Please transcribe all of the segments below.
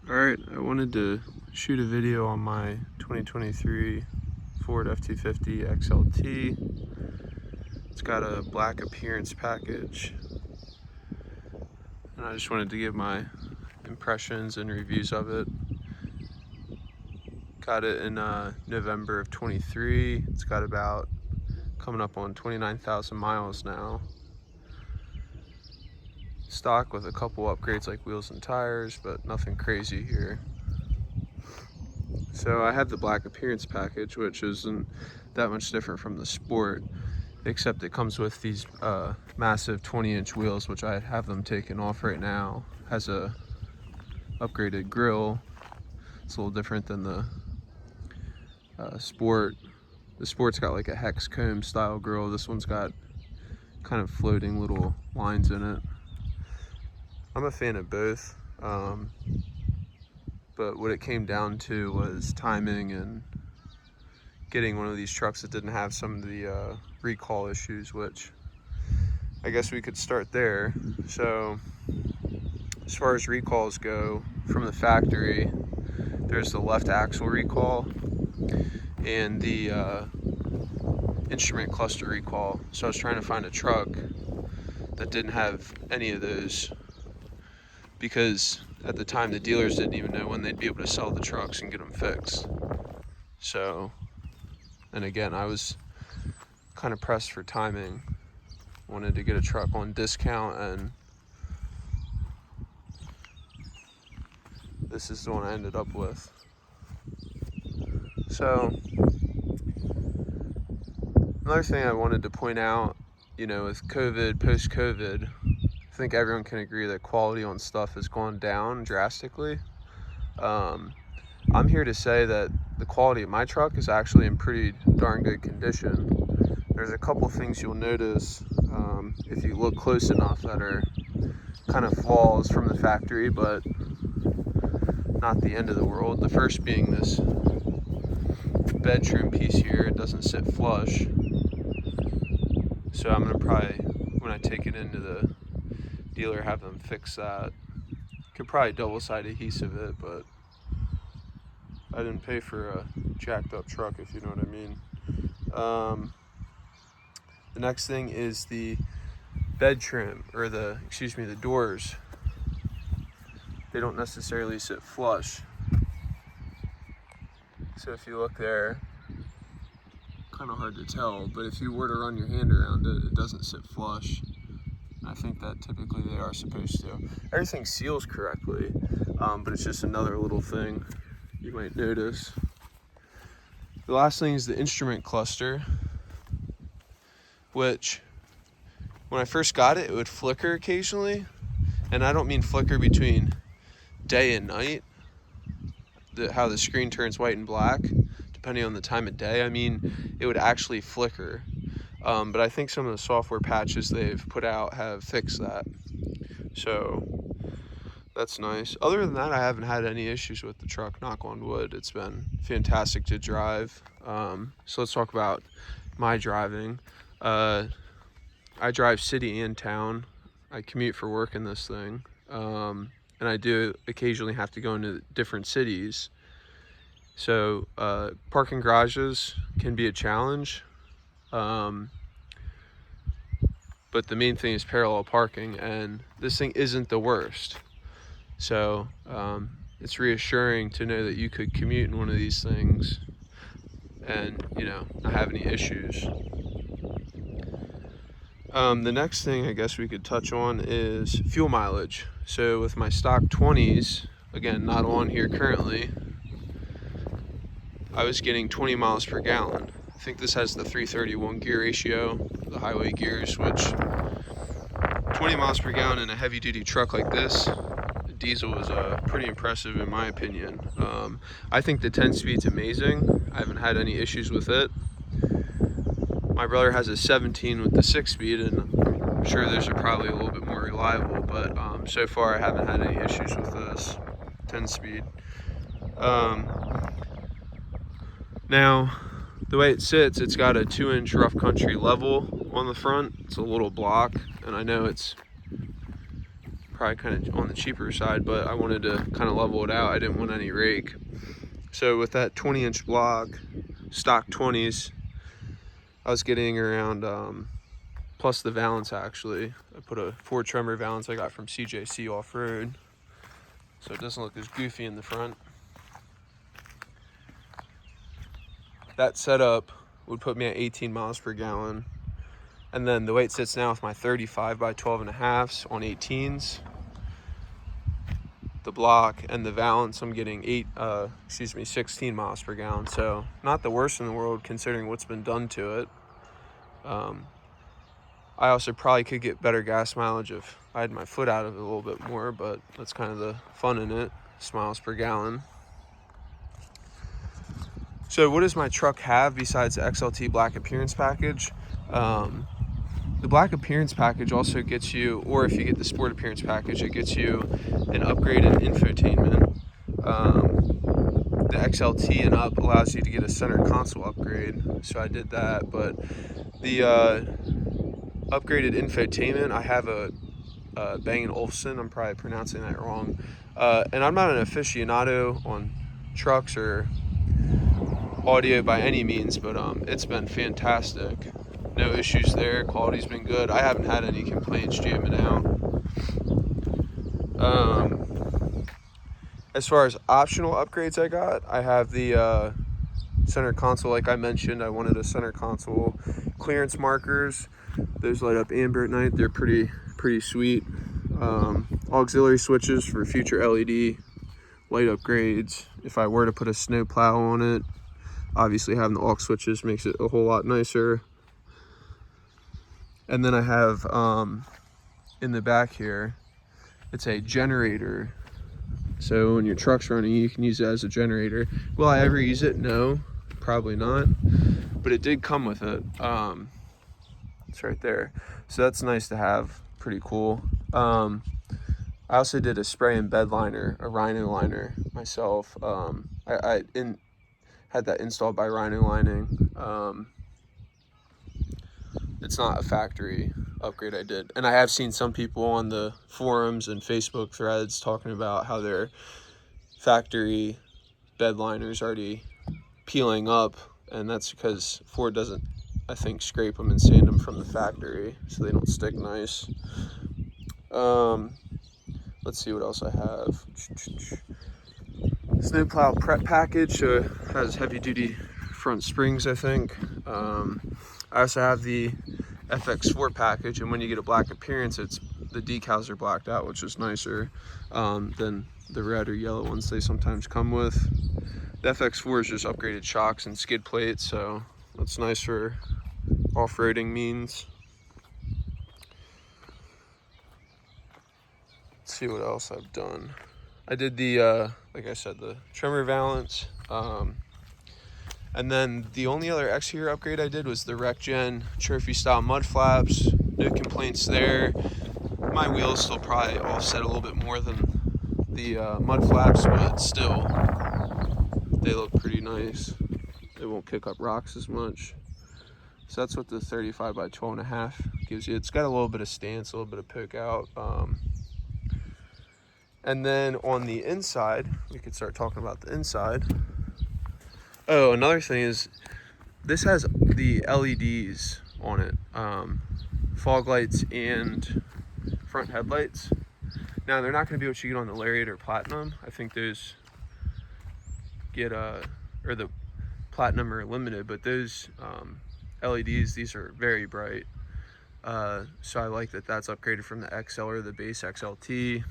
Alright, I wanted to shoot a video on my 2023 Ford F250 XLT. It's got a black appearance package, and I just wanted to give my impressions and reviews of it. Got it in November of 23. It's got about coming up on 29,000 miles now. Stock with a couple upgrades like wheels and tires, but nothing crazy here. So I have the black appearance package, which isn't that much different from the Sport, except it comes with these massive 20-inch wheels, which I have them taken off right now. Has a upgraded grille. It's a little different than the Sport. The Sport's got like a hex comb style grille. This one's got kind of floating little lines in it. I'm a fan of both, but what it came down to was timing and getting one of these trucks that didn't have some of the recall issues, which I guess we could start there. So as far as recalls go from the factory, there's the left axle recall and the instrument cluster recall. So I was trying to find a truck that didn't have any of those, because at the time the dealers didn't even know when they'd be able to sell the trucks and get them fixed. So, and again, I was kind of pressed for timing. Wanted to get a truck on discount, and this is the one I ended up with. So, another thing I wanted to point out, with COVID, post-COVID, I think everyone can agree that quality on stuff has gone down drastically. I'm here to say that the quality of my truck is actually in pretty darn good condition. There's a couple things you'll notice if you look close enough that are kind of flaws from the factory, but not the end of the world. The first being this bed trim piece here. It doesn't sit flush. So I'm gonna probably, when I take it into the dealer, have them fix that. Could probably double-side adhesive it, but I didn't pay for a jacked up truck, if you know what I mean. The next thing is the bed trim, or the doors. They don't necessarily sit flush. So if you look there, kind of hard to tell, but if you were to run your hand around it, it doesn't sit flush. I think that typically they are supposed to. Everything seals correctly, but it's just another little thing you might notice. The last thing is the instrument cluster, which when I first got it, it would flicker occasionally. And I don't mean flicker between day and night, how the screen turns white and black, depending on the time of day. I mean, it would actually flicker. But I think some of the software patches they've put out have fixed that. So that's nice. Other than that, I haven't had any issues with the truck, knock on wood. It's been fantastic to drive. So let's talk about my driving. I drive city and town. I commute for work in this thing. And I do occasionally have to go into different cities. So parking garages can be a challenge. But the main thing is parallel parking, and this thing isn't the worst. So it's reassuring to know that you could commute in one of these things and not have any issues. The next thing I guess we could touch on is fuel mileage. So with my stock 20s, again, not on here currently, I was getting 20 miles per gallon. I think this has the 331 gear ratio, the highway gears, which 20 miles per gallon in a heavy duty truck like this, diesel, is pretty impressive in my opinion. I think the 10-speed's amazing. I haven't had any issues with it. My brother has a 17 with the 6-speed, and I'm sure those are probably a little bit more reliable, but so far I haven't had any issues with this 10-speed. Now, the way it sits, it's got a 2-inch rough country level on the front. It's a little block, and I know it's probably kind of on the cheaper side, but I wanted to kind of level it out. I didn't want any rake. So with that 20-inch block, stock 20s, I was getting around, plus the valance actually. I put a Ford Tremor valance I got from CJC Off-Road, so it doesn't look as goofy in the front. That setup would put me at 18 miles per gallon. And then the way it sits now with my 35 by 12.5s on 18s, the block and the valance, I'm getting 16 miles per gallon. So not the worst in the world considering what's been done to it. I also probably could get better gas mileage if I had my foot out of it a little bit more, but that's kind of the fun in it, miles per gallon. So what does my truck have besides the XLT Black Appearance Package? The Black Appearance Package also gets you, or if you get the Sport Appearance Package, it gets you an upgraded infotainment. The XLT and up allows you to get a center console upgrade, so I did that. But the upgraded infotainment, I have a Bang & Olufsen, I'm probably pronouncing that wrong. And I'm not an aficionado on trucks or audio by any means, but it's been fantastic. No issues there, quality's been good. I haven't had any complaints jamming out. As far as optional upgrades I got, I have the center console. Like I mentioned, I wanted a center console. Clearance markers, those light up amber at night. They're pretty sweet. Auxiliary switches for future LED light upgrades. If I were to put a snow plow on it, obviously having the aux switches makes it a whole lot nicer. And then I have in the back here, it's a generator. So when your truck's running, you can use it as a generator. Will I ever use it? No, probably not. But it did come with it. It's right there. So that's nice to have. Pretty cool. I also did a spray and bed liner, a Rhino liner myself. I had that installed by Rhino Lining. It's not a factory upgrade I did. And I have seen some people on the forums and Facebook threads talking about how their factory bed liners already peeling up, and that's because Ford doesn't, I think, scrape them and sand them from the factory so they don't stick nice. Let's see what else I have. Snowplow prep package, so it has heavy duty front springs, I think. I also have the FX4 package, and when you get a black appearance, it's the decals are blacked out, which is nicer than the red or yellow ones they sometimes come with. The FX4 is just upgraded shocks and skid plates, so that's nice for off-roading means. Let's see what else I've done. I did the, like I said, the Tremor valance. And then the only other exterior upgrade I did was the RecGen trophy style mud flaps. No complaints there. My wheels still probably offset a little bit more than the mud flaps, but still, they look pretty nice. They won't kick up rocks as much. So that's what the 35 by 12.5 gives you. It's got a little bit of stance, a little bit of poke out. And then on the inside, we could start talking about the inside. Oh, another thing is this has the LEDs on it, fog lights and front headlights. Now they're not going to be what you get on the Lariat or Platinum. I think those get or the Platinum are limited, but those LEDs, these are very bright. So I like that that's upgraded from the XL or the base XLT.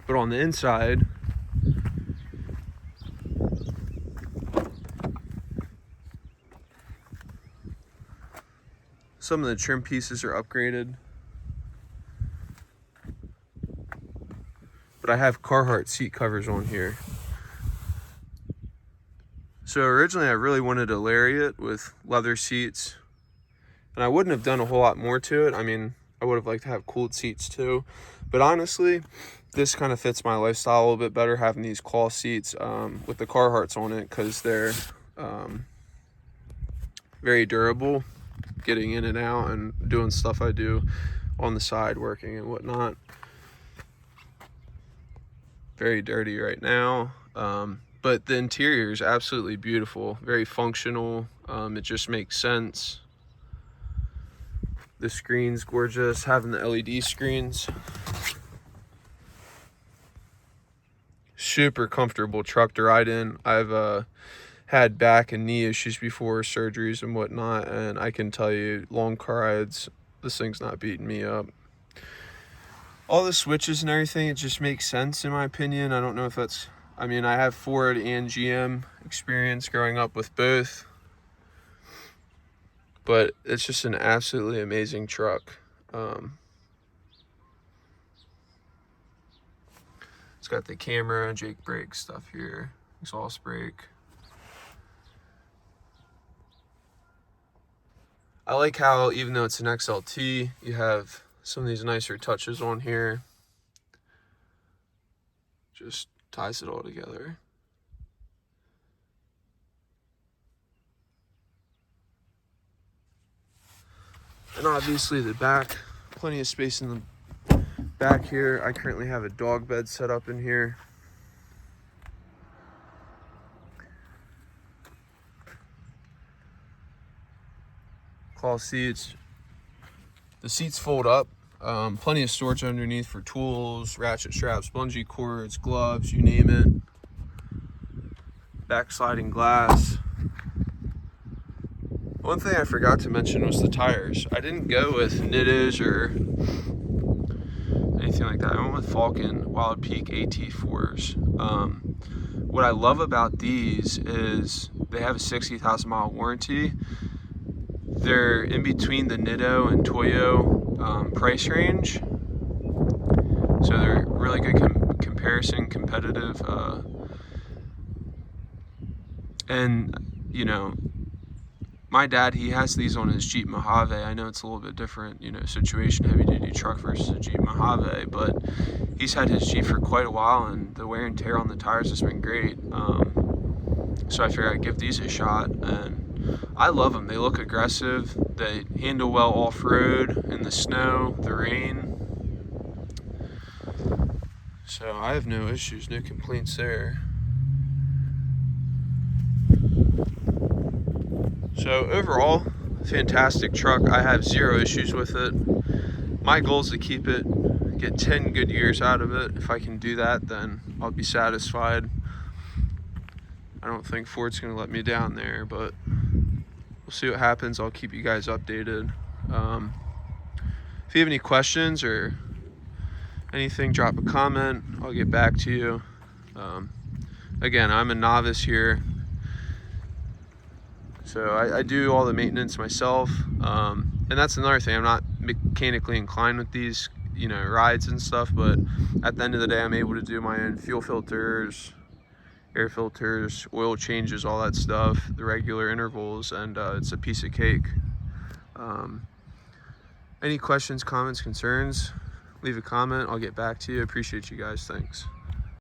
But on the inside, some of the trim pieces are upgraded. But I have Carhartt seat covers on here. So originally I really wanted a Lariat with leather seats. And I wouldn't have done a whole lot more to it. I mean, I would have liked to have cooled seats too. But honestly, this kind of fits my lifestyle a little bit better, having these cloth seats with the Carhartts on it, because they're very durable, getting in and out and doing stuff I do on the side, working and whatnot. very dirty right now. But the interior is absolutely beautiful, very functional. It just makes sense. The screen's gorgeous, having the LED screens. Super comfortable truck to ride in. I've had back and knee issues before, surgeries and whatnot, and I can tell you, long car rides, this thing's not beating me up. All the switches and everything, it just makes sense in my opinion. I don't know if that's, I mean, I have Ford and GM experience growing up with both, but it's just an absolutely amazing truck. It's got the camera, Jake brake stuff here, exhaust brake. I like how, even though it's an XLT, you have some of these nicer touches on here. Just ties it all together. And obviously the back, plenty of space in the back here. I currently have a dog bed set up in here. Cloth seats. The seats fold up. Plenty of storage underneath for tools, ratchet straps, bungee cords, gloves, you name it. Back sliding glass. One thing I forgot to mention was the tires. I didn't go with Nittos or anything like that. I went with Falcon Wild Peak AT4s. What I love about these is they have a 60,000 mile warranty. They're in between the Nitto and Toyo price range, so they're really good comparison, competitive, and you know, my dad, he has these on his Jeep Mojave. I know it's a little bit different, you know, situation, heavy duty truck versus a Jeep Mojave, but he's had his Jeep for quite a while and the wear and tear on the tires has been great. So I figured I'd give these a shot, and I love them. They look aggressive. They handle well off-road, in the snow, the rain. So I have no issues, no complaints there. So overall, fantastic truck. I have zero issues with it. My goal is to keep it, get 10 good years out of it. If I can do that, then I'll be satisfied. I don't think Ford's gonna let me down there, but we'll see what happens. I'll keep you guys updated. If you have any questions or anything, drop a comment. I'll get back to you. Again, I'm a novice here, so I do all the maintenance myself. And that's another thing. I'm not mechanically inclined with these, you know, rides and stuff, but at the end of the day, I'm able to do my own fuel filters, air filters, oil changes, all that stuff, the regular intervals, and it's a piece of cake. Any questions, comments, concerns, leave a comment. I'll get back to you. Appreciate you guys. Thanks.